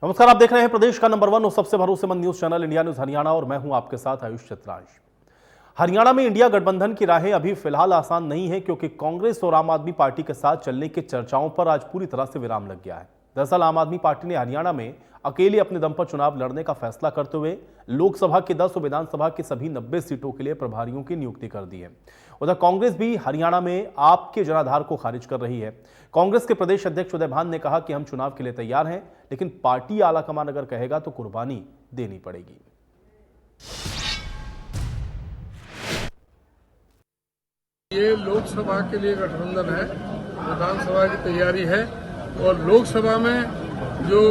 नमस्कार, आप देख रहे हैं प्रदेश का नंबर 1 और सबसे भरोसेमंद news channel India news Haryana और मैं हूं आपके साथ आयुष चित्रांश। हरियाणा में इंडिया गठबंधन की राहें अभी फिलहाल आसान नहीं है, क्योंकि कांग्रेस और आम आदमी पार्टी के साथ चलने की चर्चाओं पर आज पूरी तरह से विराम लग गया है। दरअसल आम आदमी पार्टी ने हरियाणा में अकेले अपने दम पर चुनाव लड़ने का फैसला करते हुए लोकसभा की 10 और विधानसभा की सभी 90 सीटों के लिए प्रभारियों की नियुक्ति कर दी है। उधर कांग्रेस भी हरियाणा में आपके जनाधार को खारिज कर रही है। कांग्रेस के प्रदेश अध्यक्ष उदय भान ने कहा कि हम चुनाव के लिए तैयार हैं, लेकिन पार्टी आलाकमान अगर कहेगा तो कुर्बानी देनी पड़ेगी। ये लोकसभा के लिए गठबंधन है, विधानसभा की तैयारी है और लोकसभा में जो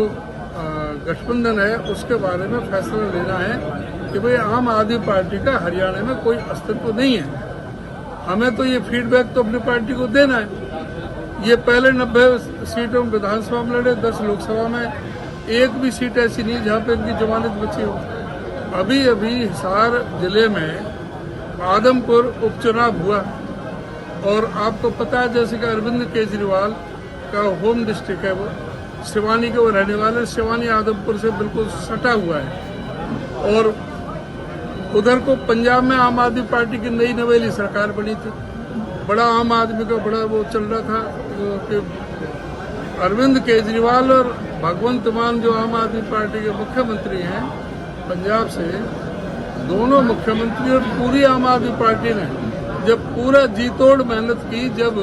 गठबंधन है उसके बारे में फैसला लेना है कि भाई आम आदमी पार्टी का हरियाणा में कोई अस्तित्व नहीं है। हमें तो ये फीडबैक तो अपनी पार्टी को देना है। ये पहले 90 सीटों में विधानसभा में लड़े, 10 लोकसभा में, एक भी सीट ऐसी नहीं जहां पे इनकी जमानत बची हो। अभी अभी हिसार जिले में आदमपुर उपचुनाव हुआ और आपको पता है जैसे कि अरविंद केजरीवाल का होम डिस्ट्रिक्ट है, वो सिवानी के वो रहने वाले, सिवानी आदमपुर से बिल्कुल सटा हुआ है। और उधर को पंजाब में आम आदमी पार्टी की नई नवेली सरकार बनी थी, बड़ा आम आदमी का बड़ा वो चल रहा था कि अरविंद केजरीवाल और भगवंत मान जो आम आदमी पार्टी के मुख्यमंत्री हैं पंजाब से, दोनों मुख्यमंत्री और पूरी आम आदमी पार्टी ने जब पूरा जी तोड़ मेहनत की, जब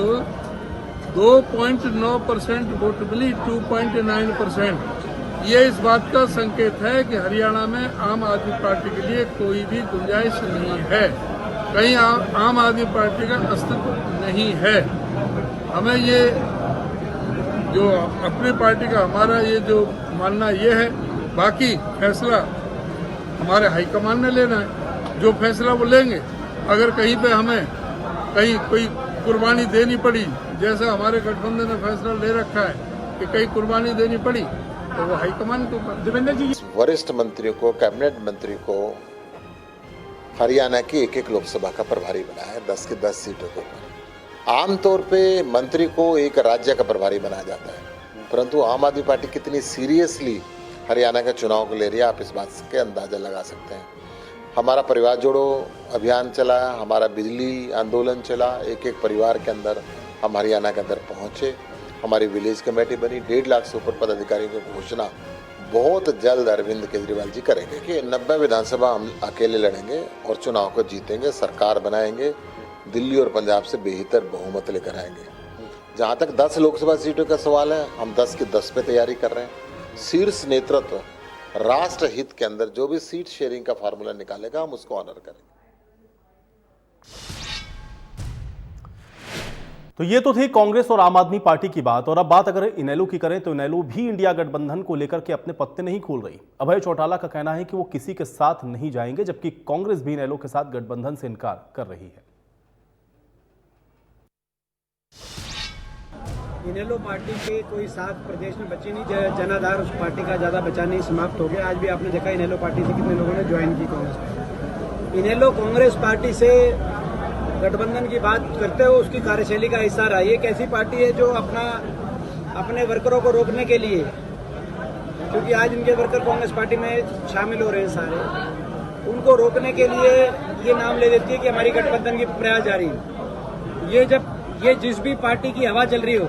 2.9% वोट मिली, 2.9%, ये इस बात का संकेत है कि हरियाणा में आम आदमी पार्टी के लिए कोई भी गुंजाइश नहीं है, कहीं आम आदमी पार्टी का अस्तित्व नहीं है। हमें ये जो अपनी पार्टी का हमारा ये जो मानना ये है, बाकी फैसला हमारे हाईकमान ने लेना है। जो फैसला वो लेंगे, अगर कहीं पे हमें कहीं कोई कुर्बानी देनी पड़ी, जैसा हमारे गठबंधन ने फैसला ले रखा है कि कहीं कुर्बानी देनी पड़ी, तो वो हाईकमान के ऊपर। देवेंद्र जी, वरिष्ठ मंत्रियों को, कैबिनेट मंत्री को हरियाणा की एक लोकसभा का प्रभारी बनाया है, 10 की 10 सीटों के ऊपर। आमतौर पे मंत्री को एक राज्य का प्रभारी बनाया जाता है, परंतु आम आदमी पार्टी कितनी सीरियसली हरियाणा के चुनाव को ले रही है, आप इस बात के अंदाजा लगा सकते हैं। हमारा परिवार जोड़ो अभियान चला, हमारा बिजली आंदोलन चला, एक परिवार के अंदर हम हरियाणा के अंदर पहुंचे, हमारी विलेज कमेटी बनी, 1.5 लाख से ऊपर पदाधिकारियों की घोषणा बहुत जल्द अरविंद केजरीवाल जी करेंगे कि 90 विधानसभा हम अकेले लड़ेंगे और चुनाव को जीतेंगे, सरकार बनाएंगे, दिल्ली और पंजाब से बेहतर बहुमत लेकर आएंगे। जहां तक 10 लोकसभा सीटों का सवाल है, हम 10 की 10 पे तैयारी कर रहे हैं। शीर्ष नेतृत्व राष्ट्र हित के अंदर जो भी सीट शेयरिंग का फार्मूला निकालेगा, हम उसको ऑनर करेंगे। तो ये तो थी कांग्रेस और आम आदमी पार्टी की बात। और अब बात अगर इनेलो की करें तो इनेलो भी इंडिया गठबंधन को लेकर के अपने पत्ते नहीं खोल रही। अभय चौटाला का कहना है कि वो किसी के साथ नहीं जाएंगे, जबकि कांग्रेस भी इनेलो के साथ गठबंधन से इनकार कर रही है। इनेलो पार्टी के कोई साथ प्रदेश में बचे नहीं, जनाधार उस पार्टी का ज्यादा बचा नहीं, समाप्त हो गया। आज भी आपने देखा इनेलो पार्टी से कितने लोगों ने ज्वाइन की कांग्रेस। इनेलो कांग्रेस पार्टी से गठबंधन की बात करते हो, उसकी कार्यशैली का हिस्सा रहा। ये एक ऐसी पार्टी है जो अपने वर्करों को रोकने के लिए, क्योंकि आज इनके वर्कर कांग्रेस पार्टी में शामिल हो रहे हैं सारे, उनको रोकने के लिए ये नाम ले देती है कि हमारी गठबंधन की प्रयास जारी है। ये जिस भी पार्टी की हवा चल रही हो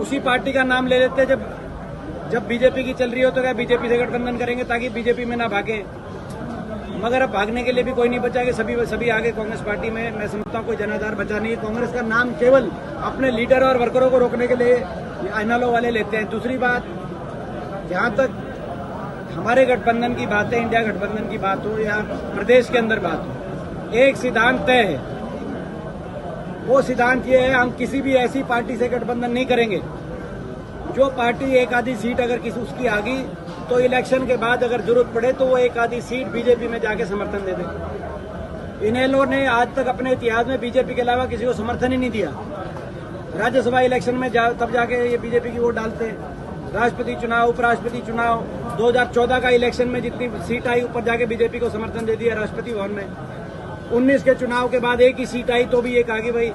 उसी पार्टी का नाम ले लेते हैं। जब बीजेपी की चल रही हो तो क्या बीजेपी से गठबंधन करेंगे ताकि बीजेपी में ना भागे, मगर अब भागने के लिए भी कोई नहीं बचा कि सभी आगे कांग्रेस पार्टी में। मैं समझता हूँ कोई जनाधार बचा नहीं है। कांग्रेस का नाम केवल अपने लीडर और वर्करों को रोकने के लिए इनेलो वाले लेते हैं। दूसरी बात, जहां तक हमारे गठबंधन की बात है, इंडिया गठबंधन की बात हो या प्रदेश के अंदर बात हो, एक सिद्धांत तय है। वो सिद्धांत ये है, हम किसी भी ऐसी पार्टी से गठबंधन नहीं करेंगे जो पार्टी एक आधी सीट अगर किसी उसकी आ गई तो इलेक्शन के बाद अगर जरूरत पड़े तो वो एक आधी सीट बीजेपी में जाके समर्थन दे दे। इनेलो ने आज तक अपने इतिहास में बीजेपी के अलावा किसी को समर्थन ही नहीं दिया। राज्यसभा इलेक्शन में तब जाके ये बीजेपी की वोट डालते हैं। राष्ट्रपति चुनाव, उपराष्ट्रपति चुनाव, 2014 का इलेक्शन में जितनी सीट आई ऊपर जाके बीजेपी को समर्थन दे दिया राष्ट्रपति भवन में। 19 के चुनाव के बाद एक ही सीट आई तो भी ये कहा कि भाई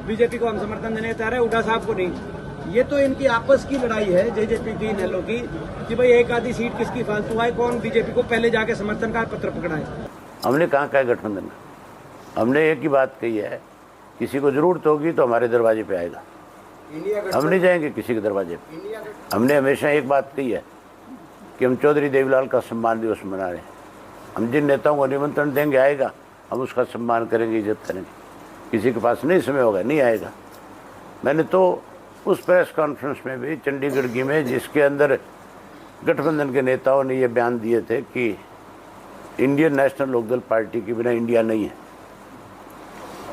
बीजेपी को हम समर्थन देने तैयार है, हुड्डा साहब को नहीं। ये तो इनकी आपस की लड़ाई है जेजेपी की इनेलो की कि भाई एक आधी सीट किसकी फालतू आए, कौन बीजेपी को पहले जाके समर्थन का पत्र पकड़ाए। हमने कहाँ का गठबंधन का, हमने एक ही बात कही है, किसी को जरूरत होगी तो हमारे दरवाजे पे आएगा, हम नहीं जाएंगे किसी के दरवाजे पे। हमने हमेशा एक बात कही है कि हम चौधरी देवीलाल का सम्मान दिवस मना रहे हैं। हम जिन नेताओं को निमंत्रण देंगे आएगा, हम उसका सम्मान करेंगे, इज्जत करेंगे। किसी के पास नहीं समय होगा नहीं आएगा। मैंने तो उस प्रेस कॉन्फ्रेंस में भी चंडीगढ़ की में, जिसके अंदर गठबंधन के नेताओं ने ये बयान दिए थे कि इंडियन नेशनल लोकदल पार्टी के बिना इंडिया नहीं है,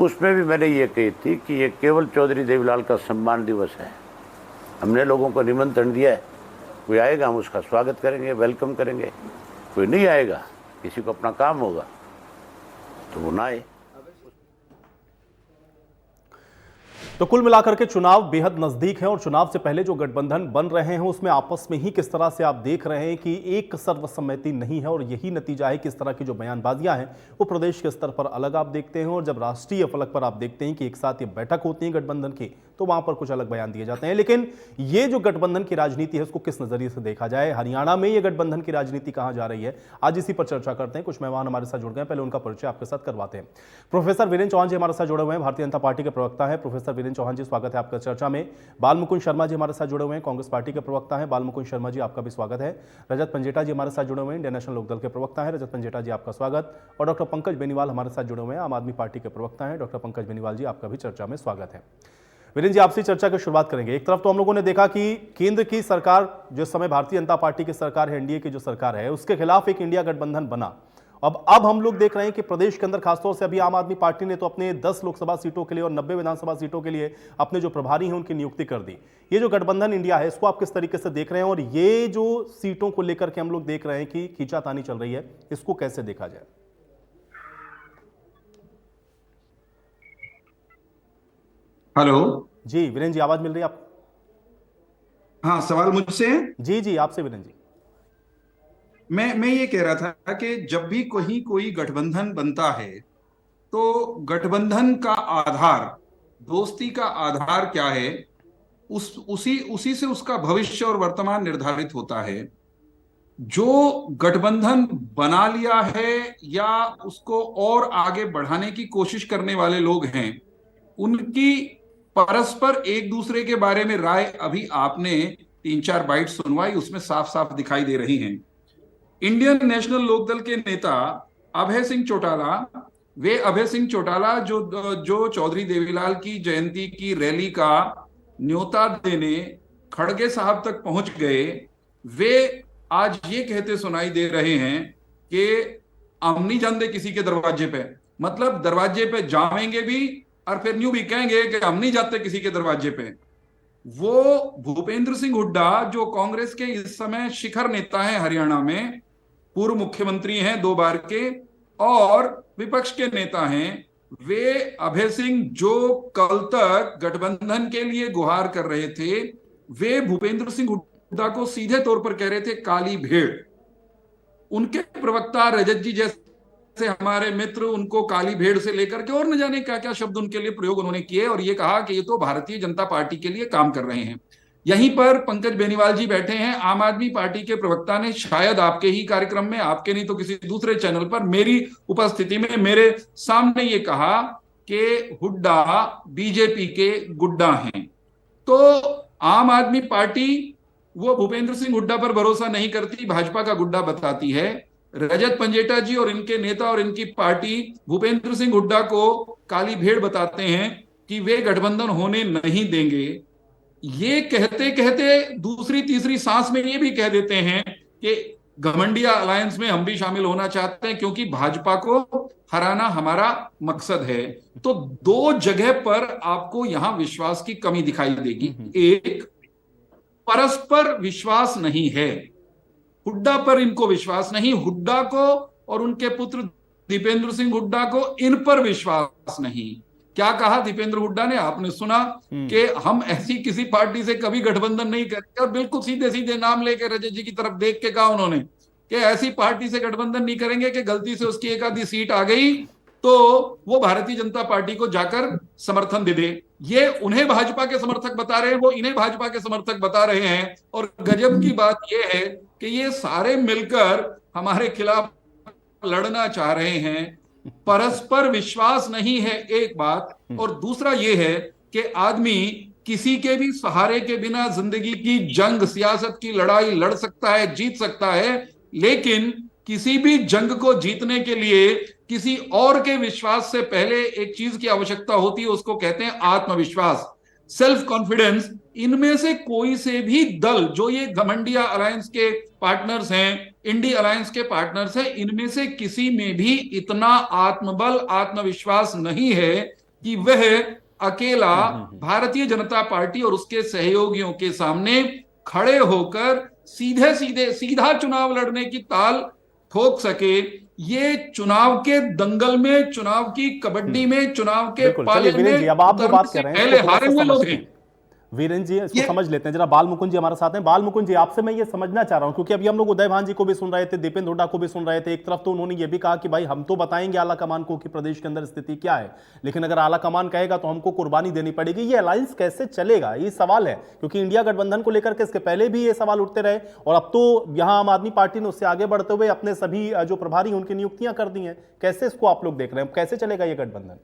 उसमें भी मैंने ये कही थी कि ये केवल चौधरी देवीलाल का सम्मान दिवस है। हमने लोगों को निमंत्रण दिया है, कोई आएगा हम उसका स्वागत करेंगे, वेलकम करेंगे। कोई नहीं आएगा, किसी को अपना काम होगा तो वो ना आए। तो कुल मिलाकर के चुनाव बेहद नजदीक है और चुनाव से पहले जो गठबंधन बन रहे हैं उसमें आपस में ही किस तरह से आप देख रहे हैं कि एक सर्वसम्मति नहीं है और यही नतीजा है कि इस तरह की जो बयानबाजियां हैं वो प्रदेश के स्तर पर अलग आप देखते हैं और जब राष्ट्रीय फलक पर आप देखते हैं कि एक साथ ये बैठक होती है गठबंधन की तो वहां पर कुछ अलग बयान दिए जाते हैं। लेकिन ये जो गठबंधन की राजनीति है उसको किस नजरिए से देखा जाए, हरियाणा में ये गठबंधन की राजनीति कहां जा रही है, आज इसी पर चर्चा करते हैं। कुछ मेहमान हमारे साथ जुड़ गए, पहले उनका परिचय आपके साथ करवाते हैं। प्रोफेसर वीरेंद्र चौहान जी हमारे साथ जुड़े हुए हैं, भारतीय जनता पार्टी के प्रवक्ता है। प्रोफेसर वीरेंद्र चौहान जी स्वागत है आपका चर्चा में। बालमुकुंद शर्मा जी हमारे साथ जुड़े हुए हैं, कांग्रेस पार्टी के प्रवक्ता है। बालमुकुंद शर्मा जी आपका भी स्वागत है। रजत पंजेटा जी हमारे साथ जुड़े हुए हैं, इंडियन नेशनल लोकदल के प्रवक्ता है। रजत पंजेटा जी आपका स्वागत। और डॉक्टर पंकज बेनीवाल हमारे साथ जुड़े हुए हैं, आम आदमी पार्टी के प्रवक्ता है। डॉक्टर पंकज बेनीवाल जी आपका भी चर्चा में स्वागत है। वीरेंद्र जी आपसे चर्चा की शुरुआत करेंगे। एक तरफ तो हम लोगों ने देखा कि केंद्र की सरकार, जिस समय भारतीय जनता पार्टी की सरकार है, एनडीए की जो सरकार है, उसके खिलाफ एक इंडिया गठबंधन बना। अब हम लोग देख रहे हैं कि प्रदेश के अंदर खासतौर से अभी आम आदमी पार्टी ने तो अपने 10 लोकसभा सीटों के लिए और 90 विधानसभा सीटों के लिए अपने जो प्रभारी हैं उनकी नियुक्ति कर दी। ये जो गठबंधन इंडिया है इसको आप किस तरीके से देख रहे हैं और ये जो सीटों को लेकर के हम लोग देख रहे हैं कि खींचातानी चल रही है, इसको कैसे देखा जाए? हेलो जी वीरेंद्र जी, आवाज मिल रही है आपको? हाँ, सवाल मुझसे है। जी आपसे वीरेंद्र जी। मैं ये कह रहा था कि जब भी कोई गठबंधन बनता है तो गठबंधन का आधार, दोस्ती का आधार क्या है, उसी से उसका भविष्य और वर्तमान निर्धारित होता है। जो गठबंधन बना लिया है या उसको और आगे बढ़ाने की कोशिश करने वाले लोग हैं, उनकी परस्पर एक दूसरे के बारे में राय अभी आपने 3-4 बाइट सुनवाई, उसमें साफ साफ दिखाई दे रही हैं। इंडियन नेशनल लोकदल के नेता अभय सिंह चौटाला जो चौधरी देवीलाल की जयंती की रैली का न्योता देने खड़गे साहब तक पहुंच गए, वे आज ये कहते सुनाई दे रहे हैं कि हम नहीं जानते किसी के दरवाजे पे, मतलब दरवाजे पे जाएंगे भी और फिर न्यू भी कहेंगे कि हम नहीं जाते किसी के दरवाजे पे। वो भूपेंद्र सिंह हुड्डा जो कांग्रेस के इस समय शिखर नेता हैं हरियाणा में, पूर्व मुख्यमंत्री हैं 2 बार के और विपक्ष के नेता हैं, वे अभय सिंह जो कल तक गठबंधन के लिए गुहार कर रहे थे, वे भूपेंद्र सिंह हुड्डा को सीधे तौर पर कह रहे थे काली भेड़। उनके प्रवक्ता रजत जी जैसे हमारे मित्र उनको काली भेड़ से लेकर के और न जाने क्या क्या शब्द उनके लिए प्रयोग उन्होंने किए और ये कहा कि ये तो भारतीय जनता पार्टी के लिए काम कर रहे हैं। यहीं पर पंकज बेनीवाल जी बैठे हैं, आम आदमी पार्टी के प्रवक्ता ने शायद आपके ही कार्यक्रम में, आपके नहीं तो किसी दूसरे चैनल पर मेरी उपस्थिति में मेरे सामने ये कहा कि हुड्डा बीजेपी के गुड्डा हैं। तो आम आदमी पार्टी वो भूपेंद्र सिंह हुड्डा पर भरोसा नहीं करती, भाजपा का गुड्डा बताती है। रजत पंजेटा जी और इनके नेता और इनकी पार्टी भूपेंद्र सिंह हुड्डा को काली भेड़ बताते हैं कि वे गठबंधन होने नहीं देंगे। ये कहते कहते दूसरी तीसरी सांस में ये भी कह देते हैं कि घमंडिया अलायंस में हम भी शामिल होना चाहते हैं क्योंकि भाजपा को हराना हमारा मकसद है। तो 2 जगह पर आपको यहां विश्वास की कमी दिखाई देगी। एक, परस्पर विश्वास नहीं है, हुड्डा पर इनको विश्वास नहीं, हुड्डा को और उनके पुत्र दीपेंद्र सिंह हुड्डा को इन पर विश्वास नहीं। क्या कहा दीपेंद्र हुड्डा ने, आपने सुना कि हम ऐसी किसी पार्टी से कभी गठबंधन नहीं करेंगे, और बिल्कुल सीधे सीधे नाम लेके रजत जी की तरफ देख के कहा उन्होंने कि ऐसी पार्टी से गठबंधन नहीं करेंगे कि गलती से उसकी एक आधी सीट आ गई तो वो भारतीय जनता पार्टी को जाकर समर्थन दे दे। ये उन्हें भाजपा के समर्थक बता रहे हैं, वो इन्हें भाजपा के समर्थक बता रहे हैं। और गजब की बात यह है कि ये सारे मिलकर हमारे खिलाफ लड़ना चाह रहे हैं। परस्पर विश्वास नहीं है एक बात, और दूसरा ये है कि आदमी किसी के भी सहारे के बिना जिंदगी की जंग, सियासत की लड़ाई लड़ सकता है, जीत सकता है, लेकिन किसी भी जंग को जीतने के लिए किसी और के विश्वास से पहले एक चीज की आवश्यकता होती है, उसको कहते हैं आत्मविश्वास, सेल्फ कॉन्फिडेंस। इनमें से कोई से भी दल, जो ये घमंडिया अलायंस के पार्टनर्स हैं, इंडी अलायंस के पार्टनर्स हैं, इनमें से किसी में भी इतना आत्मबल, आत्मविश्वास नहीं है कि वह अकेला भारतीय जनता पार्टी और उसके सहयोगियों के सामने खड़े होकर सीधा चुनाव लड़ने की ताल ठोक सके। ये चुनाव के दंगल में, चुनाव की कबड्डी में, चुनाव के पाले में अब आप जो बात कर रहे हैं पहले हारे हुए लोग हैं। वीरेंद्र जी इसको समझ लेते हैं जरा। बाल मुकुंद जी हमारे साथ हैं। बाल मुकुंद जी, आपसे मैं ये समझना चाह रहा हूं, क्योंकि अभी हम लोग उदय भान जी को भी सुन रहे थे, दीपेंद्र हुड्डा को भी सुन रहे थे। एक तरफ तो उन्होंने ये भी कहा कि भाई हम तो बताएंगे आला कमान को कि प्रदेश के अंदर स्थिति क्या है, लेकिन अगर आला कमान कहेगा तो हमको कुर्बानी देनी पड़ेगी। ये अलायंस कैसे चलेगा, ये सवाल है, क्योंकि इंडिया गठबंधन को लेकर के इसके पहले भी ये सवाल उठते रहे, और अब तो यहां आम आदमी पार्टी ने उससे आगे बढ़ते हुए अपने सभी जो प्रभारी उनकी नियुक्तियां कर दी हैं। कैसे इसको आप लोग देख रहे हैं, कैसे चलेगा ये गठबंधन?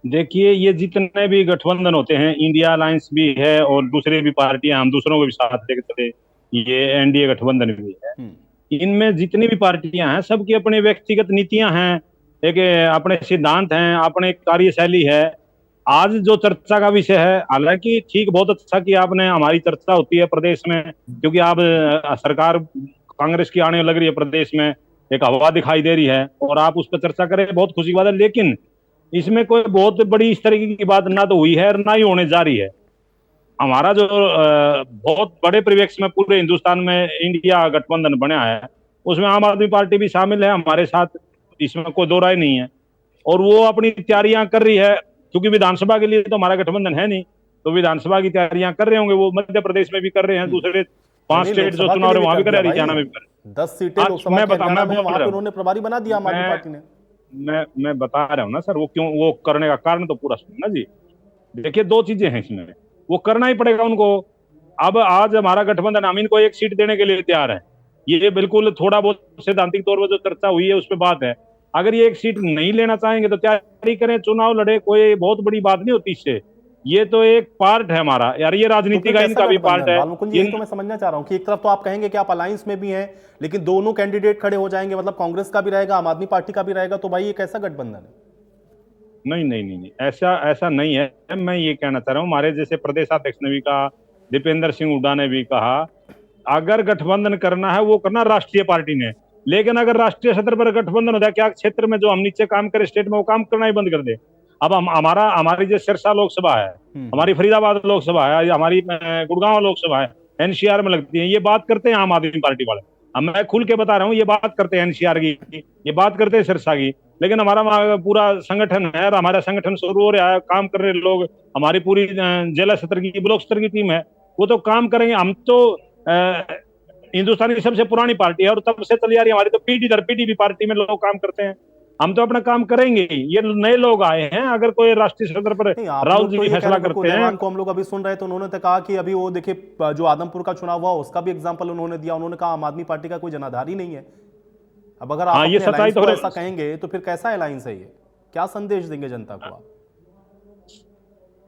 देखिए, ये जितने भी गठबंधन होते हैं, इंडिया अलायंस भी है और दूसरे भी पार्टियां, हम दूसरों को भी साथ लेकर चले, ये एनडीए गठबंधन भी है। इनमें जितनी भी पार्टियां हैं, सबकी अपनी व्यक्तिगत नीतियां हैं, एक अपने सिद्धांत हैं, अपने कार्यशैली है। आज जो चर्चा का विषय है, हालांकि ठीक, बहुत अच्छा कि आपने, हमारी चर्चा होती है प्रदेश में, क्योंकि आप सरकार कांग्रेस की आने लग रही है प्रदेश में, एक हवा दिखाई दे रही है, और आप उस पर चर्चा करें, बहुत खुशी की बात है। लेकिन इसमें कोई बहुत बड़ी इस तरीके की बात ना तो हुई है और ना ही होने जा रही है। हमारा जो बहुत बड़े परिवेश में पूरे हिंदुस्तान में इंडिया गठबंधन बना है, उसमें आम आदमी पार्टी भी शामिल है हमारे साथ, इसमें कोई दो राय नहीं है। और वो अपनी तैयारियां कर रही है, क्योंकि विधानसभा के लिए तो हमारा गठबंधन है नहीं, तो विधानसभा की तैयारियां कर रहे होंगे। वो मध्य प्रदेश में भी कर रहे हैं, दूसरे 5 स्टेट जो चुनाव है वहां भी कर रहे हैं, हरियाणा में भी कर रहे हैं। 10 सीटें लोकसभा के हरियाणा में, वहां पे उन्होंने प्रभारी बना दिया आम आदमी पार्टी ने। मैं बता रहा हूँ ना सर, वो क्यों वो करने का कारण तो पूरा सुनना जी। देखिए, 2 चीजें हैं इसमें, वो करना ही पड़ेगा उनको। अब आज हमारा गठबंधन, हम इनको 1 सीट देने के लिए तैयार है। ये बिल्कुल थोड़ा बहुत सैद्धांतिक तौर पर जो चर्चा हुई है उस पर बात है। अगर ये 1 सीट नहीं लेना चाहेंगे तो तैयारी करें, चुनाव लड़े, कोई बहुत बड़ी बात नहीं होती इससे। ये तो एक पार्ट है हमारा यार, ये राजनीति का इनका भी पार्ट है। ये तो मैं समझना चाह रहा हूं कि एक तरफ तो आप कहेंगे कि आप अलायंस में भी हैं, लेकिन दोनों कैंडिडेट खड़े हो जाएंगे, मतलब कांग्रेस का भी रहेगा, आम आदमी पार्टी का भी रहेगा, तो भाई ये कैसा गठबंधन है? नहीं, ऐसा नहीं है। मैं ये कहना चाह रहा हूँ, हमारे जैसे प्रदेश अध्यक्ष ने भी कहा, दीपेंद्र सिंह हुड्डा ने भी कहा, अगर गठबंधन करना है वो करना राष्ट्रीय पार्टी ने। लेकिन अगर राष्ट्रीय स्तर पर गठबंधन होता है, क्या क्षेत्र में जो हम नीचे काम करें स्टेट में, वो काम करना ही बंद कर दे। अब हमारी जो सिरसा लोकसभा है, हमारी फरीदाबाद लोकसभा है, हमारी गुड़गांव लोकसभा है, एनसीआर में लगती है। ये बात करते हैं आम आदमी पार्टी वाले, अब मैं खुल के बता रहा हूँ, ये बात करते हैं एनसीआर की, ये बात करते हैं सिरसा की। लेकिन हमारा पूरा संगठन है, हमारा संगठन शुरू हो रहा है, काम कर रहे लोग, हमारी पूरी जिला स्तर की, ब्लॉक स्तर की टीम है, वो तो काम करेंगे। हम तो हिंदुस्तान की सबसे पुरानी पार्टी है और तब से चली आ रही है हमारी तो पीढ़ी दर पीढ़ी भी पार्टी में लोग काम करते हैं। हम तो अपना काम करेंगे। ये नए लोग आए हैं, अगर कोई राष्ट्रीय स्तर पर राहुल जी फैसला करते हैं को हम लोग अभी सुन रहे थे, उन्होंने तो कहा कि अभी वो देखिए जो आदमपुर का चुनाव हुआ उसका भी एग्जांपल उन्होंने दिया। उन्होंने कहा आम आदमी पार्टी का कोई जनाधार ही नहीं है। अब अगर आप ये सच्चाई तो ऐसा कहेंगे तो फिर कैसा अलायंस है ये, क्या संदेश देंगे जनता को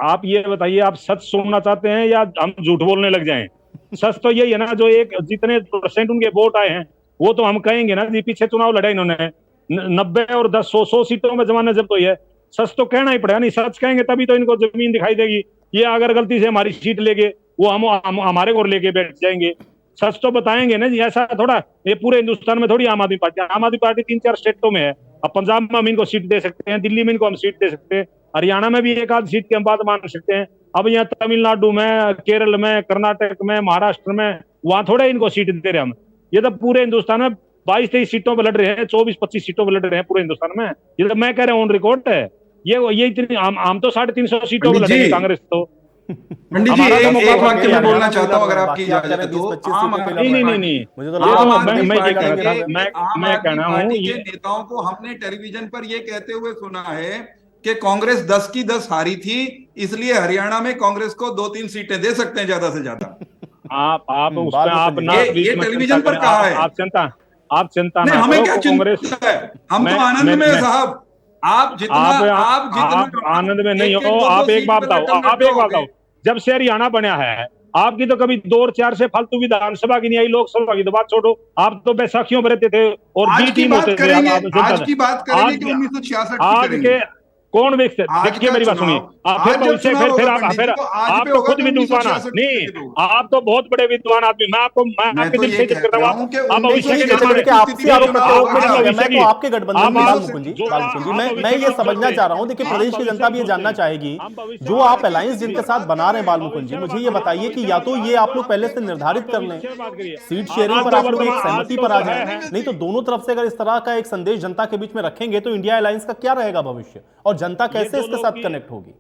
आप ये बताइए, आप सच सुनना चाहते हैं या हम झूठ बोलने लग जाएं? सच तो यही है ना, जो एक जितने % उनके वोट आए हैं वो तो हम कहेंगे ना जी। पीछे चुनाव लड़े इन्होंने 90 और 10 100 सीटों में जमाने जब तो ये सच तो कहना ही पड़ेगा। नहीं, सच कहेंगे तभी तो इनको जमीन दिखाई देगी। ये अगर गलती से हमारी सीट लेके वो हम हमारे को लेके बैठ जाएंगे। सच तो बताएंगे ना जी। ऐसा थोड़ा, ये पूरे हिंदुस्तान में थोड़ी आम आदमी पार्टी 3-4 स्टेटों में है। अब पंजाब में हम इनको सीट दे सकते हैं, दिल्ली में इनको हम सीट दे सकते हैं, हरियाणा में भी 1-8 सीट की हम बात मान सकते हैं। अब यहाँ तमिलनाडु में, केरल में, कर्नाटक में, महाराष्ट्र में, वहां थोड़े इनको सीट दे रहे हम। ये तो पूरे हिंदुस्तान में 22-23 सीटों पर लड़ रहे हैं, 24-25 सीटों पर लड़ रहे हैं पूरे हिंदुस्तान में। ये तो मैं कह रहा हूँ ऑन रिकॉर्ड है। ये इतनी हम तो 350 सीटों पर लड़ेंगे कांग्रेस तो। पंडित जी, एक वाक्य में बोलना चाहता हूं अगर आपकी इजाजत है तो। नहीं मुझे तो आम लगा आदमी मैं पार्टी कह के रहा हूँ नेताओं को हमने टेलीविजन पर ये कहते हुए सुना है कि कांग्रेस 10 की 10 हारी थी, इसलिए हरियाणा में कांग्रेस को 2-3 सीटें दे सकते हैं ज्यादा से ज्यादा। आप उसमें आप ना ये टेलीविजन पर कहा है। आप चिंता नहीं, ना हमें करो, क्या कांग्रेस चिंता है, हम तो आनंद में है साहब। आप आनंद में नहीं हो। दो आप एक सीट बात पर बताओ, अटल आप रहे एक बात होगे। बताओ, जब से हरियाणा बना है आपकी तो कभी 2 और 4 से फालतू विधानसभा की नहीं आई, लोकसभा की तो बात छोड़ो। आप तो बैसाखियों में रहते थे और आज बी की टीम बात होते थे। करेंगे, आप आज की बात करेंगे कि आज 1966 की आज करेंगे। के कौन व्यक्ति, आज देखिए का मेरी बात चुनाव, सुनिए। फिर आज जब भविष्य चुनाव फिर होगा आप पंडित फिर जी, तो आज आप पे तो होगा खुद कि विद्वान 1966 की नहीं, कैसे होगा। आप तो बहुत बड़े विद्वान आदमी। मैं मैं आपके तो दिल ये से इज्जत कह करता रहा हूँ। हूं कि आप भविष्य के 1966 निर्माण देखिए आपसी आरोप प्रत्यारोप नहीं है, मैं तो आपके गठबंधन की बालमुकुंद जी, मैं ये समझना चाह रहा हूँ। देखिए प्रदेश की जनता भी ये जानना चाहेगी, जो आप अलायंस जिनके साथ बना रहे हैं बालमुकुंद जी, मुझे ये बताइए कि या तो ये आप लोग पहले से निर्धारित कर लें, सीट शेयरिंग पर आप लोग एक सहमति पर आ जाए, नहीं तो दोनों तरफ से अगर इस तरह का एक संदेश जनता के बीच में रखेंगे तो इंडिया अलायंस का क्या रहेगा भविष्य, और जनता कैसे इसके साथ कनेक्ट होगी।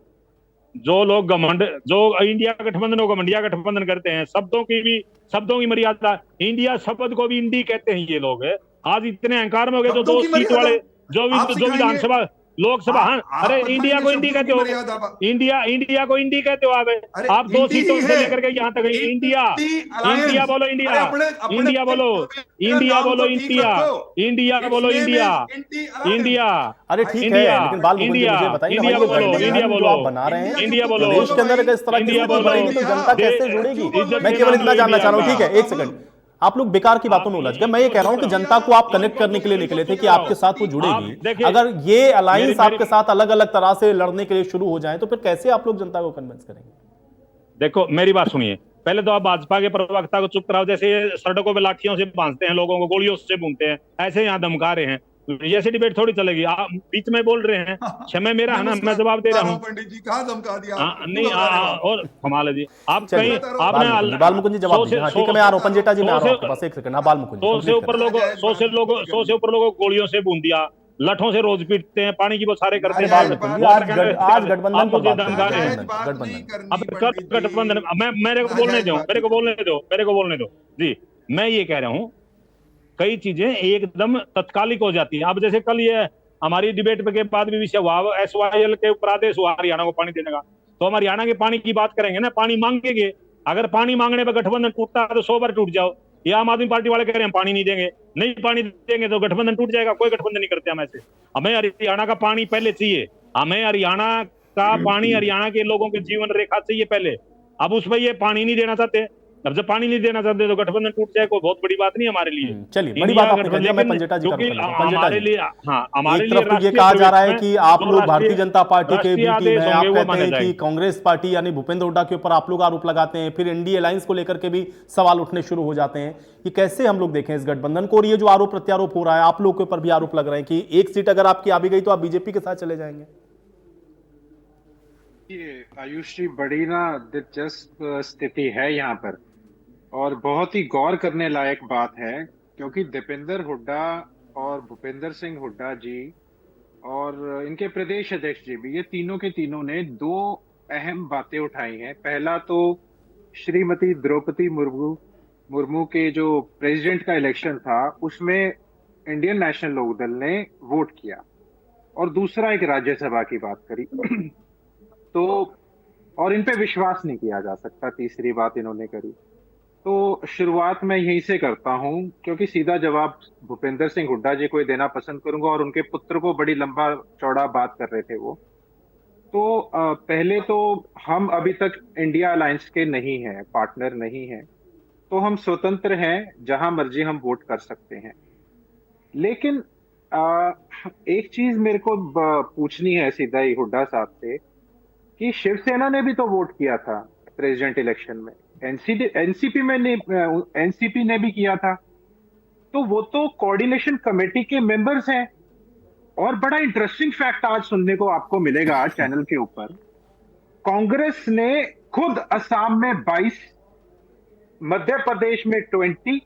जो लोग घमंड, जो इंडिया गठबंधन को घमंडिया गठबंधन करते हैं, शब्दों की मर्यादा, इंडिया शब्द को भी इंडी कहते हैं ये लोग। आज इतने अहंकार में हो गए जो 2 सीट वाले जो विधानसभा लोकसभा, हाँ, अरे इंडिया को इंडी कहते हो, इंडिया को इंडी कहते हो आप 2 सीटों से लेकर के यहाँ तक इंडिया बोलो, इंडिया बोलो, इंडिया बोलो, इंडिया बोलो, इंडिया। अरे ठीक है, लेकिन बालमुकुंद जी मुझे बताइए ना, ये गठबंधन जो आप बना रहे हैं प्रदेश के अंदर अगर इस तरह की स्थिति बनेगी तो जनता कैसे जुड़ेगी। मैं केवल इतना जानना चाह रहा हूँ। ठीक है, एक सेकंड, आप लोग बेकार की बातों में उलझ गए। मैं ये कह रहा हूं कि जनता को आप कनेक्ट करने के लिए निकले थे कि आपके साथ वो जुड़ेगी। अगर ये अलायंस आपके साथ अलग अलग तरह से लड़ने के लिए शुरू हो जाए तो फिर कैसे आप लोग जनता को कन्विंस करेंगे। देखो मेरी बात सुनिए, पहले तो आप भाजपा के प्रवक्ता को चुप कराओ। जैसे ये सड़कों पे लाठियों से बांधते हैं, लोगों को गोलियों से भूनते हैं, ऐसे यहाँ धमका रहे हैं। ऐसी डिबेट थोड़ी चलेगी। आप बीच में बोल रहे हैं, क्षमा मेरा है ना, मैं जवाब दे रहा हूँ। पंडित जी कहाँ धमका दिया नहीं, और कमाल है जी, आप कहीं आपने बालमुकुंद जी जवाब दीजिए। ठीक है, मैं आ रहा हूं पंजेटा जी, मैं आ रहा हूं आपके पास, एक सेकंड। हाँ बालमुकुंद जी, 100 से ऊपर लोगों को गोलियों से भून दिया, लठों से रोज पीटते हैं, पानी की बौछारें करते हैं। आज गठबंधन पर बात गठबंधन मेरे को बोलने दो जी। मैं ये कह रहा हूँ, कई चीजें एकदम तत्कालिक हो जाती हैं। अब जैसे कल ये हमारी डिबेट के बाद भी विषय हुआ, SYL के ऊपर आदेश हुआ हरियाणा को पानी देने का, तो हम हरियाणा के पानी की बात करेंगे ना, पानी मांगेंगे। अगर पानी मांगने पर गठबंधन टूटता है तो 100 बार टूट जाओ। ये आम आदमी पार्टी वाले कह रहे हैं हम पानी नहीं देंगे, नहीं पानी देंगे तो गठबंधन टूट जाएगा। कोई गठबंधन नहीं करते हम ऐसे। हमें हरियाणा का पानी पहले चाहिए, हमें हरियाणा का पानी, हरियाणा के लोगों के जीवन रेखा चाहिए पहले। अब उस पर ये पानी नहीं देना चाहते, अब जब पानी नहीं देना चाहते तो गठबंधन टूट जाए, कोई बहुत बड़ी बात नहीं हमारे लिए। चलिए, बड़ी बात आपने कह दिया। मैं पंजेटा जी हमारे लिए, हाँ, हमारे लिए ये कहा जा रहा है कि आप लोग भारतीय जनता पार्टी के बी टीम है, आप कहते हैं कि कांग्रेस पार्टी यानी भूपेंद्र हुड्डा के ऊपर आप लोग आरोप लगाते हैं, फिर इंडी अलायंस को लेकर के भी सवाल उठने शुरू हो जाते हैं। ये कैसे हम लोग देखें इस गठबंधन को, और ये जो आरोप प्रत्यारोप हो रहा है, आप लोग के ऊपर भी आरोप लग रहे हैं कि एक सीट अगर आपकी आ भी गई तो आप बीजेपी के साथ चले जाएंगे। आयुष जी, बड़ी ना दिलचस्प स्थिति है यहाँ पर, और बहुत ही गौर करने लायक बात है, क्योंकि दीपेंद्र हुड्डा और भूपेंद्र सिंह हुड्डा जी और इनके प्रदेश अध्यक्ष जी भी, ये तीनों के तीनों ने 2 अहम बातें उठाई हैं। पहला तो श्रीमती द्रौपदी मुर्मू के जो प्रेसिडेंट का इलेक्शन था उसमें इंडियन नेशनल लोकदल ने वोट किया, और दूसरा एक राज्यसभा की बात करी तो, और इन पे विश्वास नहीं किया जा सकता, तीसरी बात इन्होंने करी। तो शुरुआत मैं यहीं से करता हूं, क्योंकि सीधा जवाब भूपेंद्र सिंह हुड्डा जी को देना पसंद करूंगा, और उनके पुत्र को बड़ी लंबा चौड़ा बात कर रहे थे वो। तो पहले तो हम अभी तक इंडिया अलायंस के नहीं हैं, पार्टनर नहीं हैं, तो हम स्वतंत्र हैं, जहां मर्जी हम वोट कर सकते हैं। लेकिन एक चीज मेरे को पूछनी है सीधा ही हुड्डा साहब से, कि शिवसेना ने भी तो वोट किया था प्रेसिडेंट इलेक्शन में, एनसीपी ने भी किया था, तो वो तो कोऑर्डिनेशन कमेटी के मेंबर्स हैं। और बड़ा इंटरेस्टिंग फैक्ट आज सुनने को आपको मिलेगा चैनल के ऊपर, कांग्रेस ने खुद असम में 22, मध्य प्रदेश में 20,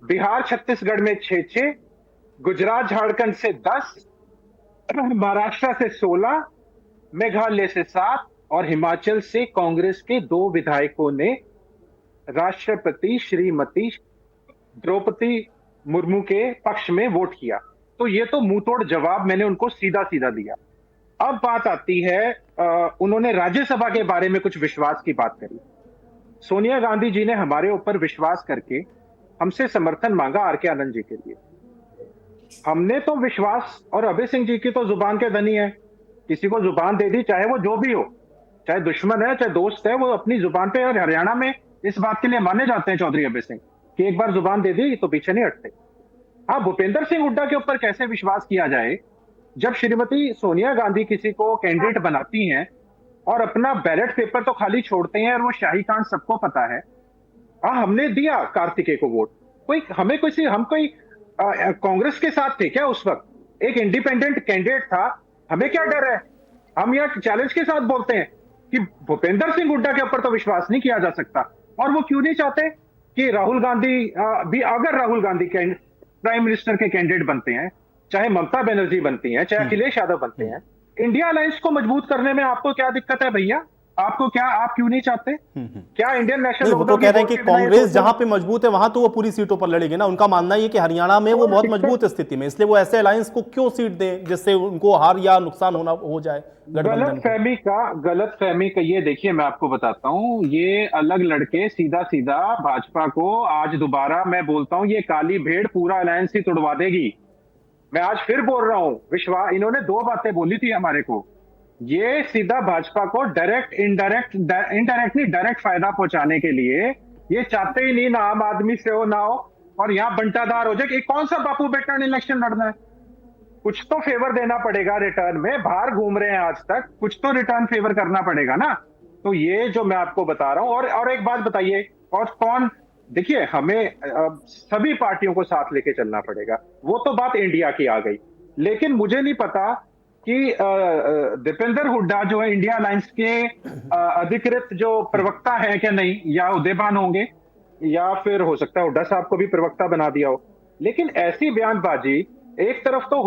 बिहार छत्तीसगढ़ में 6, गुजरात झारखंड से 10, महाराष्ट्र से 16, मेघालय से 7 और हिमाचल से कांग्रेस के 2 विधायकों ने राष्ट्रपति श्रीमती द्रौपदी मुर्मू के पक्ष में वोट किया। तो ये तो मुंहतोड़ जवाब मैंने उनको सीधा सीधा दिया। अब बात आती है, उन्होंने राज्यसभा के बारे में कुछ विश्वास की बात करी। सोनिया गांधी जी ने हमारे ऊपर विश्वास करके हमसे समर्थन मांगा आर.के. आनंद जी के लिए। हमने तो विश्वास, और अभय सिंह जी की तो जुबान के धनी है, किसी को जुबान दे दी, चाहे वो जो भी हो, चाहे दुश्मन है चाहे दोस्त है, वो अपनी जुबान पे, और हरियाणा में इस बात के लिए माने जाते हैं चौधरी अभय सिंह कि एक बार जुबान दे दी तो पीछे नहीं हटते। हाँ, भूपेंद्र सिंह हुड्डा के ऊपर कैसे विश्वास किया जाए जब श्रीमती सोनिया गांधी किसी को कैंडिडेट बनाती हैं और अपना बैलेट पेपर तो खाली छोड़ते हैं, और वो शाही कांड सबको पता है। हाँ, हमने दिया कार्तिकेय को वोट। हम कोई कांग्रेस के साथ थे क्या उस वक्त? एक इंडिपेंडेंट कैंडिडेट था, हमें क्या डर है? हम यहाँ चैलेंज के साथ बोलते हैं कि भूपेंद्र सिंह हुड्डा के ऊपर तो विश्वास नहीं किया जा सकता। और वो क्यों नहीं चाहते कि राहुल गांधी भी, अगर राहुल गांधी प्राइम मिनिस्टर के कैंडिडेट बनते हैं, चाहे ममता बनर्जी बनती हैं, चाहे अखिलेश यादव बनते हैं, इंडिया अलायंस को मजबूत करने में आपको क्या दिक्कत है भैया? आपको क्या, आप क्यों नहीं चाहते? क्या इंडियन नेशनल, वो तो कह रहे हैं कि कांग्रेस जहां पे मजबूत है वहां तो वो पूरी सीटों पर लड़ेगी ना। उनका मानना है कि हरियाणा में वो बहुत मजबूत स्थिति में, इसलिए वो ऐसे अलायंस को क्यों सीट दें जिससे उनको हार या नुकसान हो जाए गलत फहमी का ये देखिए, मैं आपको बताता हूँ, ये अलग लड़के सीधा सीधा भाजपा को आज दोबारा मैं बोलता हूँ, ये काली भेड़ पूरा अलायंस ही तोड़वा देगी। मैं आज फिर बोल रहा हूँ, विश्वास, इन्होंने 2 बातें बोली थी हमारे को, ये सीधा भाजपा को डायरेक्ट फायदा पहुंचाने के लिए, ये चाहते ही नहीं ना आम आदमी से हो ना हो, और यहाँ बंटादार हो जाए। कौन सा बापू बेटा ने इलेक्शन लड़ना है? कुछ तो फेवर देना पड़ेगा रिटर्न में, बाहर घूम रहे हैं आज तक, कुछ तो रिटर्न फेवर करना पड़ेगा ना। तो ये जो मैं आपको बता रहा हूं, और एक बात बताइए, और कौन, देखिए हमें सभी पार्टियों को साथ लेके चलना पड़ेगा, वो तो बात इंडिया की आ गई। लेकिन मुझे नहीं पता कि दीपेंद्र हुड्डा जो है इंडिया अलायंस के अधिकृत जो प्रवक्ता है क्या नहीं, या उदयभान होंगे, या फिर हो सकता है हुड्डा साहब को भी प्रवक्ता बना दिया हो। लेकिन ऐसी बयानबाजी, एक तरफ तो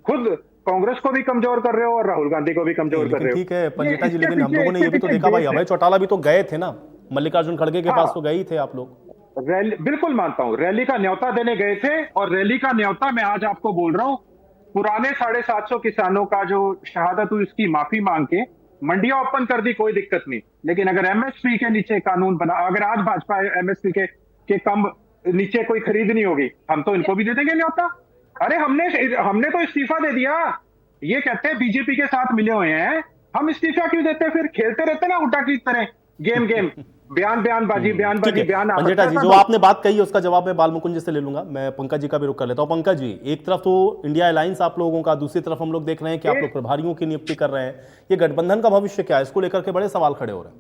खुद कांग्रेस को भी कमजोर कर रहे हो और राहुल गांधी को भी कमजोर कर रहे हो। ठीक है पंजेटा जी, लेकिन हम लोगों ने ये भी तो देखा भाई, अभय चौटाला भी तो गए थे ना, मल्लिकार्जुन खड़गे के पास तो गए ही थे आप लोग। रैली, बिल्कुल मानता हूं, रैली का न्योता देने गए थे, और रैली का न्योता मैं आज आपको बोल रहा हूं, पुराने 750 किसानों का जो शहादत हुई उसकी माफी मांग के मंडियां ओपन कर दी, कोई दिक्कत नहीं। लेकिन अगर एमएसपी के नीचे कानून बना, अगर आज भाजपा एमएसपी के कम नीचे कोई खरीद नहीं होगी, हम तो इनको भी दे देंगे न्योता। अरे हमने तो इस्तीफा दे दिया। ये कहते हैं बीजेपी के साथ मिले हुए हैं, हम इस्तीफा क्यों देते? फिर खेलते रहते ना हुड्डा की तरह गेम बयानबाजी। पंजेटा जी, जो आपने बात कही उसका जवाब मैं बालमुकुंद जी से ले लूंगा। मैं पंकज जी का भी रुख कर लेता हूं। पंकज जी, एक तरफ तो इंडिया अलायंस आप लोगों का, दूसरी तरफ हम लोग देख रहे हैं कि आप लोग प्रभारियों की नियुक्ति कर रहे हैं, ये गठबंधन का भविष्य क्या है? इसको लेकर के बड़े सवाल खड़े हो रहे हैं।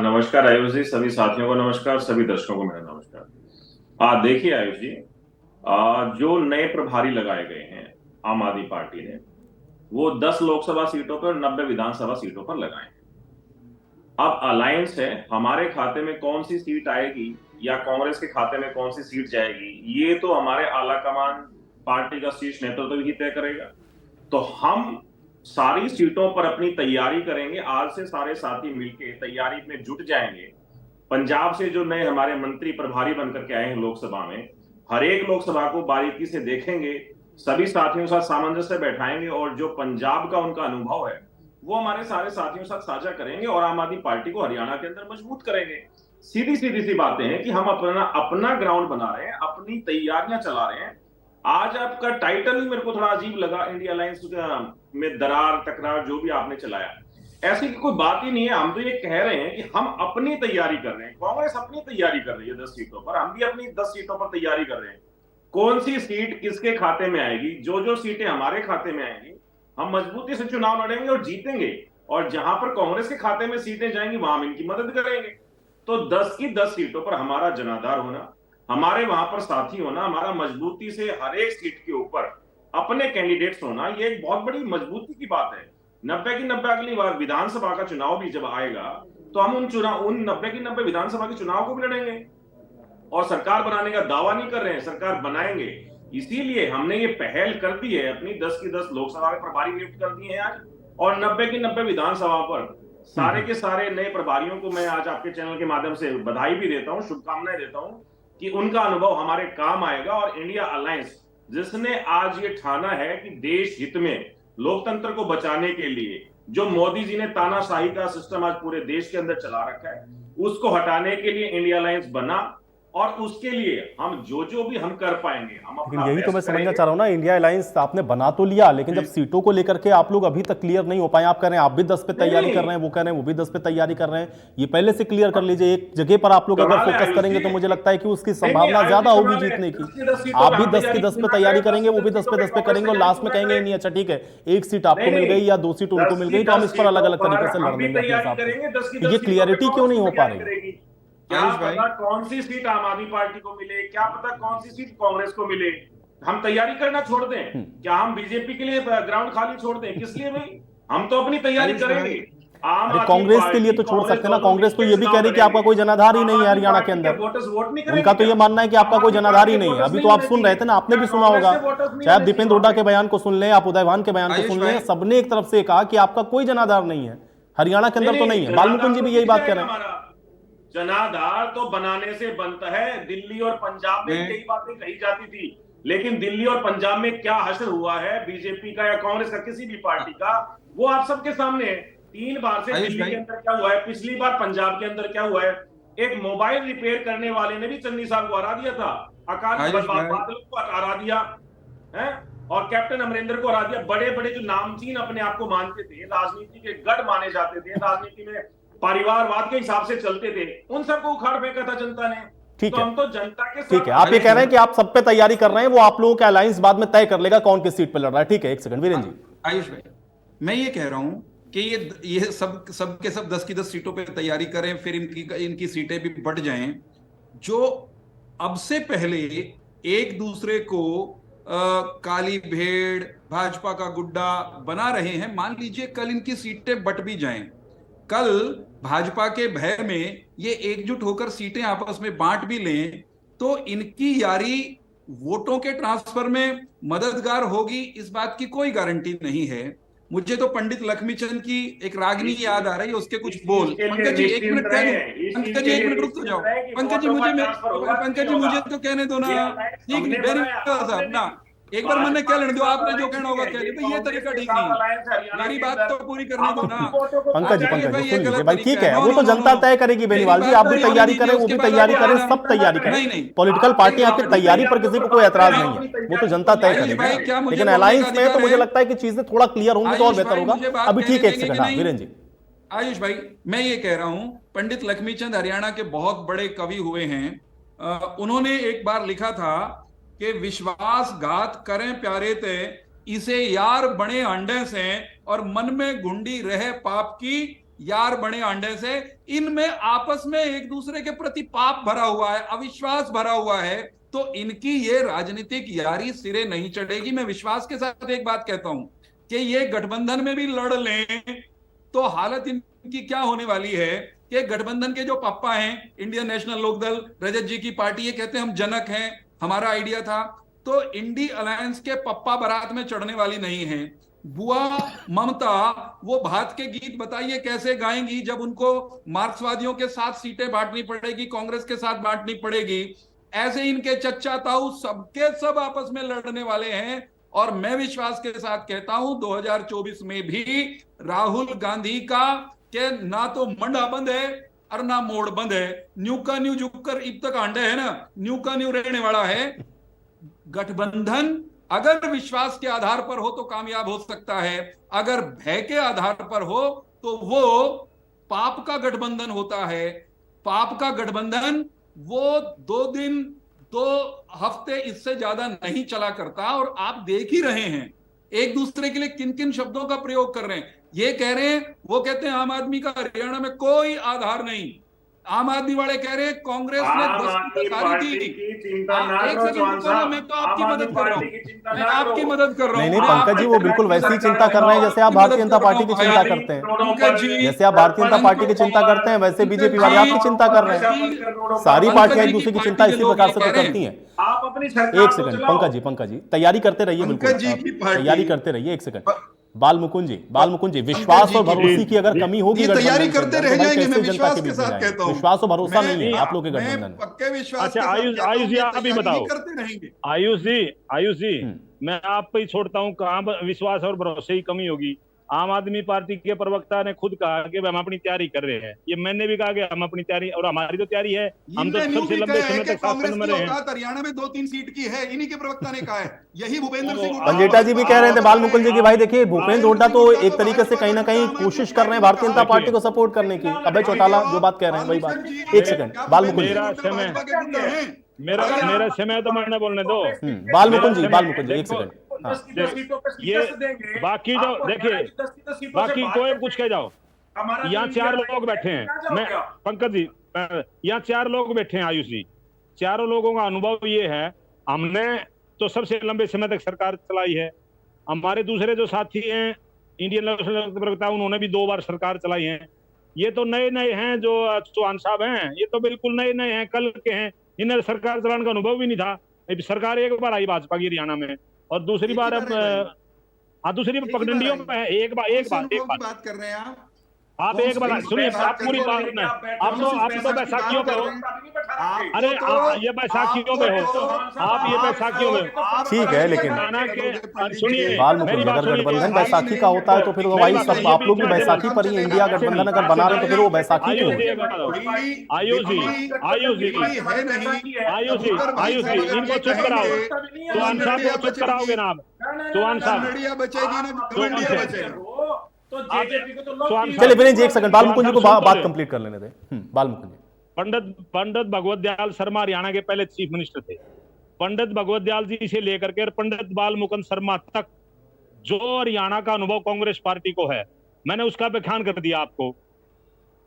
नमस्कार आयुष जी, सभी साथियों को नमस्कार, सभी दर्शकों को मेरा नमस्कार। देखिए आयुष जी, जो नए प्रभारी लगाए गए हैं आम आदमी पार्टी ने, वो 10 लोकसभा सीटों पर 90 विधानसभा सीटों पर लगाए हैं। अब अलायंस है, हमारे खाते में कौन सी सीट आएगी या कांग्रेस के खाते में कौन सी सीट जाएगी, ये तो हमारे आला कमान पार्टी का शीर्ष नेतृत्व ही तय करेगा। तो हम सारी सीटों पर अपनी तैयारी करेंगे। आज से सारे साथी मिलकर तैयारी में जुट जाएंगे। पंजाब से जो नए हमारे मंत्री प्रभारी बनकर के आए हैं लोकसभा में, हर एक लोकसभा को बारीकी से देखेंगे, सभी साथियों के साथ सामंजस्य बैठाएंगे, और जो पंजाब का उनका अनुभव है वो हमारे सारे साथियों के साथ साझा करेंगे और आम आदमी पार्टी को हरियाणा के अंदर मजबूत करेंगे। सीधी सी बातें हैं कि हम अपना ग्राउंड बना रहे हैं, अपनी तैयारियां चला रहे हैं। आज आपका टाइटल ही मेरे को थोड़ा अजीब लगा, इंडिया अलायंस में दरार तकरार जो भी आपने चलाया, ऐसी कोई बात ही नहीं है। हम तो ये कह रहे हैं कि हम अपनी तैयारी कर रहे हैं, कांग्रेस अपनी तैयारी कर रही है 10 सीटों पर, हम भी अपनी 10 सीटों पर तैयारी कर रहे हैं। कौन सी सीट किसके खाते में आएगी, जो सीटें हमारे खाते में आएंगी, हम मजबूती से चुनाव लड़ेंगे और जीतेंगे, और जहां पर कांग्रेस के खाते में सीटें जाएंगी वहां हम इनकी मदद करेंगे। तो 10 की 10 सीटों पर हमारा जनाधार होना, हमारे वहां पर साथी होना, हमारा मजबूती से हर एक सीट के ऊपर अपने कैंडिडेट्स होना, ये एक बहुत बड़ी मजबूती की बात है। 90 की 90 अगली बार विधानसभा का चुनाव भी जब आएगा तो हम उन 90 की 90 विधानसभा के चुनाव को भी लड़ेंगे, और सरकार बनाने का दावा नहीं कर रहे हैं, सरकार बनाएंगे। इसीलिए हमने ये पहल कर दी है, अपनी 10 की 10 लोकसभा के प्रभारी नियुक्त कर दिए हैं आज, और 90 की 90 विधानसभा पर सारे के सारे नए प्रभारियों को मैं आज आपके चैनल के माध्यम से बधाई भी देता हूं, शुभकामनाएं देता हूं कि उनका अनुभव हमारे काम आएगा। और इंडिया अलायंस जिसने आज ये ठाना है कि देश हित में लोकतंत्र को बचाने के लिए जो मोदी जी ने तानाशाही का सिस्टम आज पूरे देश के अंदर चला रखा है, उसको हटाने के लिए इंडिया अलायंस बना। और उसके लिए हम जो भी हम कर पाएंगे हम अपना यही तो मैं समझना चाह रहा हूं ना, इंडिया अलायंस आपने बना तो लिया, लेकिन जब सीटों को लेकर के आप लोग अभी तक क्लियर नहीं हो पाए। आप कह रहे हैं आप भी 10 पे तैयारी कर रहे हैं, वो कह रहे हैं वो भी 10 पे तैयारी कर रहे हैं। ये पहले से क्लियर कर लीजिए, एक जगह पर आप लोग अगर फोकस करेंगे तो मुझे लगता है कि उसकी संभावना ज्यादा होगी जीतने की। आप भी 10 की 10 पे तैयारी करेंगे, वो भी 10 पे 10 पे करेंगे, और लास्ट में कहेंगे नहीं अच्छा ठीक है, एक सीट आपको मिल गई या 2 सीट उनको मिल गई तो हम इस पर अलग अलग तरीके से लड़ने अपने हिसाब से। ये क्लियरिटी क्यों नहीं हो पा रही? क्या पता कौन सी सीट आम आदमी पार्टी को मिले, क्या पता कौन सी सीट कांग्रेस को मिले। हम तैयारी करना छोड़ दें क्या? हम बीजेपी के लिए ग्राउंड खाली छोड़ दें? किस लिए भाई? हम तो अपनी तैयारी करेंगे। कांग्रेस के लिए तो छोड़ सकते हैं ना। कांग्रेस तो ये भी कह रही कि आपका कोई जनाधार ही नहीं है हरियाणा के अंदर। उनका तो ये मानना है कि आपका कोई जनाधार ही नहीं है। अभी तो आप सुन रहे थे ना, आपने भी सुना होगा, चाहे आप दीपेंद्र हुड्डा के बयान को सुन लें, आप उदयभान के बयान को सुन लें, सबने एक तरफ से कहा कि आपका कोई जनाधार नहीं है हरियाणा के अंदर, तो नहीं है। बालमुकुंद जी भी यही बात कर रहे हैं। जनाधार तो बनाने से बनता है। दिल्ली और पंजाब में कई बातें कही जाती थी, लेकिन दिल्ली और पंजाब में क्या हश्र हुआ है बीजेपी का या कांग्रेस का, किसी भी पार्टी का, वो आप सबके सामने है। 3 बार से दिल्ली के अंदर क्या हुआ है, पिछली बार पंजाब के अंदर क्या हुआ है। एक मोबाइल रिपेयर करने वाले ने भी चन्नी साहब को हरा दिया था, अकाली बादल को हरा दिया है, और कैप्टन अमरिंदर को हरा दिया। बड़े बड़े जो नामचीन अपने आप को मानते थे, राजनीति के गढ़ माने जाते थे, राजनीति में परिवारवाद के हिसाब से चलते थे, उन सबको उखाड़ फेंका था जनता ने। ठीक तो है, हम तो जनता के साथ। ठीक है, आप ये कह रहे हैं कि आप सब पे तैयारी कर रहे हैं, वो आप लोगों का अलायंस बाद में तय कर लेगा कौन किस सीट पे लड़ रहा है। ठीक है, एक सेकंड वीरेंद्र जी। आयुष भाई, मैं ये कह रहा हूं कि ये सब के सब 10 की 10 सीटों पे तैयारी करें, फिर इनकी सीटें भी बढ़ जाएं। जो अब से पहले एक दूसरे को काली भेड़, भाजपा का गुड्डा बना रहे हैं, मान लीजिए कल इनकी सीटें बट भी जाएं, कल भाजपा के भय में ये एकजुट होकर सीटें आपस में बांट भी लें, तो इनकी यारी वोटों के ट्रांसफर में मददगार होगी, इस बात की कोई गारंटी नहीं है। मुझे तो पंडित लक्ष्मीचंद की एक रागनी याद आ रही है, उसके कुछ बोल। पंकज जी एक मिनट कह दो, पंकज जी एक मिनट रुक तो जाओ। पंकज जी मुझे तो कहने दो ना, ठीक नहीं, वेरी साहब ना, एक बार मैंने क्या लेने दो, आपने जो कहना होगा कह लीजिए, तो ये तरीका ठीक नहीं। मेरी बात तो पूरी करने दो ना। पंकज जी भाई ठीक है, वो तो जनता तय करेगी बेनीवाल जी, आप भी तैयारी करें, वो भी तैयारी करें, सब तैयारी करें। पॉलिटिकल पार्टी आपकी तैयारी पर किसी को कोई एतराज नहीं है, वो तो जनता तय करेगी। लेकिन अलायंस में तो मुझे लगता है कि चीजें थोड़ा क्लियर होंगी तो और बेहतर होगा। अभी ठीक है, एक सेकंड वीरेंद्र जी। आयुष भाई, मैं ये कह रहा हूं, पंडित लक्ष्मीचंद हरियाणा के बहुत बड़े कवि हुए हैं। उन्होंने एक बार लिखा था कि विश्वासघात करें प्यारे ते, इसे यार बने अंडे से, और मन में घुंडी रहे पाप की, यार बने अंडे से। इनमें आपस में एक दूसरे के प्रति पाप भरा हुआ है, अविश्वास भरा हुआ है, तो इनकी ये राजनीतिक यारी सिरे नहीं चढ़ेगी। मैं विश्वास के साथ एक बात कहता हूं कि ये गठबंधन में भी लड़ लें तो हालत इनकी क्या होने वाली है कि गठबंधन के जो पप्पा हैं, इंडियन नेशनल लोकदल, रजत जी की पार्टी, ये कहते हैं हम जनक हैं, हमारा आइडिया था, तो इंडी अलायंस के पप्पा बारात में चढ़ने वाली नहीं है। बुआ ममता वो भात के गीत बताइए कैसे गाएंगी जब उनको मार्क्सवादियों के साथ सीटें बांटनी पड़ेगी, कांग्रेस के साथ बांटनी पड़ेगी। ऐसे इनके चच्चा ताऊ सबके सब आपस में लड़ने वाले हैं, और मैं विश्वास के साथ कहता हूं 2024 में भी राहुल गांधी का के ना तो मंडा बंद है और ना मोड़ बंद है। न्यू का न्यू झुककर इब तक अंडे है ना, न्यू का न्यू रहने वाला है। गठबंधन अगर विश्वास के आधार पर हो तो कामयाब हो सकता है, अगर भय के आधार पर हो तो वो पाप का गठबंधन होता है। पाप का गठबंधन वो 2 दिन 2 हफ्ते इससे ज्यादा नहीं चला करता, और आप देख ही रहे हैं एक दूसरे के लिए किन किन शब्दों का प्रयोग कर रहे हैं। ये कह रहे हैं, वो कहते हैं आम आदमी का हरियाणा में कोई आधार नहीं। आम आदमी वाले कह रहे हैं कांग्रेस ने 10 सारी थी। एक सेकंड, मैं तो आपकी मदद कर रहा हूँ, मैं आपकी मदद कर रहा हूँ। नहीं पंकज जी, वो बिल्कुल वैसी चिंता कर रहे हैं जैसे आप भारतीय जनता पार्टी की चिंता करते हैं। जैसे आप भारतीय जनता पार्टी की चिंता करते हैं, वैसे बीजेपी वाले आपकी चिंता कर रहे हैं। सारी पार्टियां एक दूसरे की चिंता इसी प्रकार से तो करती हैं। आप अपनी एक सेकंड पंकज जी, तैयारी करते रहिए, बिल्कुल तैयारी करते रहिए। एक सेकंड बाल मुकुंद जी, विश्वास और भरोसे की अगर कमी होगी, ये तैयारी गठबंधन करते के रह अंदर, तो जाएंगे। भाई मैं कैसे जनता विश्वास के के बीच में साथ जाएंगे? कहता हूं, विश्वास और भरोसा मैं- नहीं है आप लोग के मैं गठबंधन में। पक्के विश्वास अच्छा के साथ आयुष कहता हूं, आयुष जी ये आप ही तैयारी बताओ, करते रहेंगे। आयुष जी मैं आप पे ही छोड़ता हूँ, कहाँ विश्वास और भरोसे की कमी होगी? आम आदमी पार्टी के प्रवक्ता ने खुद कहा कि हम अपनी तैयारी कर रहे हैं, ये मैंने भी कहा कि हम अपनी तैयारी, और हमारी तो तैयारी है, हम तो इनने न्यू सबसे भी लंबे कहा है समय कि तक शासन कांग्रेस में की रहे हैं। औकात हरियाणा में 2-3 सीट की है, इन्हीं के प्रवक्ता ने कहा है। यही भूपेंद्र सिंह हुड्डा पंजेटा जी भी कह रहे थे बाल मुकुंद जी की, भाई देखिए भूपेंद्र हुड्डा तो एक तरीके से कहीं ना कहीं कोशिश कर रहे हैं भारतीय जनता पार्टी को सपोर्ट करने की। अभय चौटाला जो बात कह रहे हैं वही बात। एक सेकंड बाल मुकुंद जी, मेरा समय तो मैंने बोलने दो। बाल मुकुंद जी एक सेकंड। ये बाकी जो देखिए, बाकी कोई कुछ कह जाओ, यहाँ 4 लोग बैठे हैं, मैं पंकज जी यहाँ 4 लोग बैठे हैं आयुष जी, चारों लोगों का अनुभव ये है, हमने तो सबसे लंबे समय तक सरकार चलाई है, हमारे दूसरे जो साथी हैं इंडियन नेशनल प्रवक्ता, उन्होंने भी 2 बार सरकार चलाई है। ये तो नए हैं, जो चौहान साहब हैं ये तो बिल्कुल नए हैं, कल के हैं, इन्हें सरकार चलाने का अनुभव भी नहीं था। सरकार एक बार आई भाजपा की हरियाणा में, और दूसरी बार अब दूसरी पगडंडियों में है। एक बात कर रहे हैं आप एक बार सुनिए, आप पूरी बात में आप तो बैसाखियों पे हो, अरे ये बैसाखियों में हो आप, ये बैसाखियों में ठीक है, लेकिन सुनिए बाल मुकुंद, अगर गठबंधन बैसाखी का होता है तो फिर वही सब आप लोग भी बैसाखी पर ही, इंडिया गठबंधन अगर बना रहे तो फिर वो बैसाखी क्यों? आयुष जी इनको चुप कराओ, चौहान साहब को चुप कराओगे ना आप? चौहान साहब बचेगी ना, बचेगा। चलिए विनय जी एक सेकंड, बाल मुकुंद जी को बात कंप्लीट कर लेने दें। बाल मुकुंद जी, पंडित भगवत दयाल शर्मा हरियाणा के पहले चीफ मिनिस्टर थे। पंडित भगवत दयाल जी से लेकर के पंडित बाल मुकुंद शर्मा तक जो हरियाणा का अनुभव कांग्रेस पार्टी को है, मैंने उसका व्याख्यान कर दिया आपको।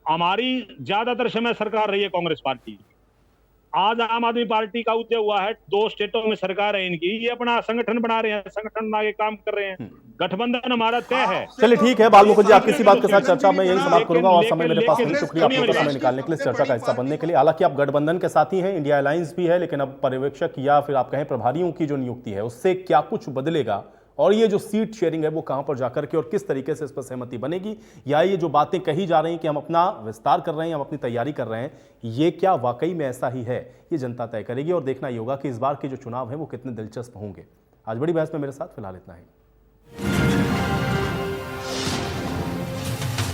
हमारी ज्यादातर समय सरकार रही है कांग्रेस पार्टी, आज आम आदमी पार्टी का उदय हुआ है, 2 स्टेटों में सरकार है इनकी, ये अपना संगठन बना रहे हैं, संगठन बना के काम कर रहे हैं, गठबंधन हमारा तय है। चलिए ठीक है बाल मुकुंद जी, आपकी इसी बात के साथ चर्चा मैं यही समाप्त करूंगा, और समय मेरे पास नहीं। शुक्रिया आपका समय निकालने के लिए, चर्चा का हिस्सा बनने के लिए। हालांकि आप गठबंधन के साथी हैं, इंडिया अलायंस भी है, लेकिन अब पर्यवेक्षक या फिर आप कहें प्रभारियों की जो नियुक्ति है उससे क्या कुछ बदलेगा, और ये जो सीट शेयरिंग है वो कहां पर जाकर के और किस तरीके से इस पर सहमति बनेगी, या ये जो बातें कही जा रही हैं कि हम अपना विस्तार कर रहे हैं, हम अपनी तैयारी कर रहे हैं, ये क्या वाकई में ऐसा ही है, ये जनता तय करेगी। और देखना ये होगा कि इस बार के जो चुनाव हैं वो कितने दिलचस्प होंगे। आज बड़ी बहस में मेरे साथ फिलहाल इतना ही।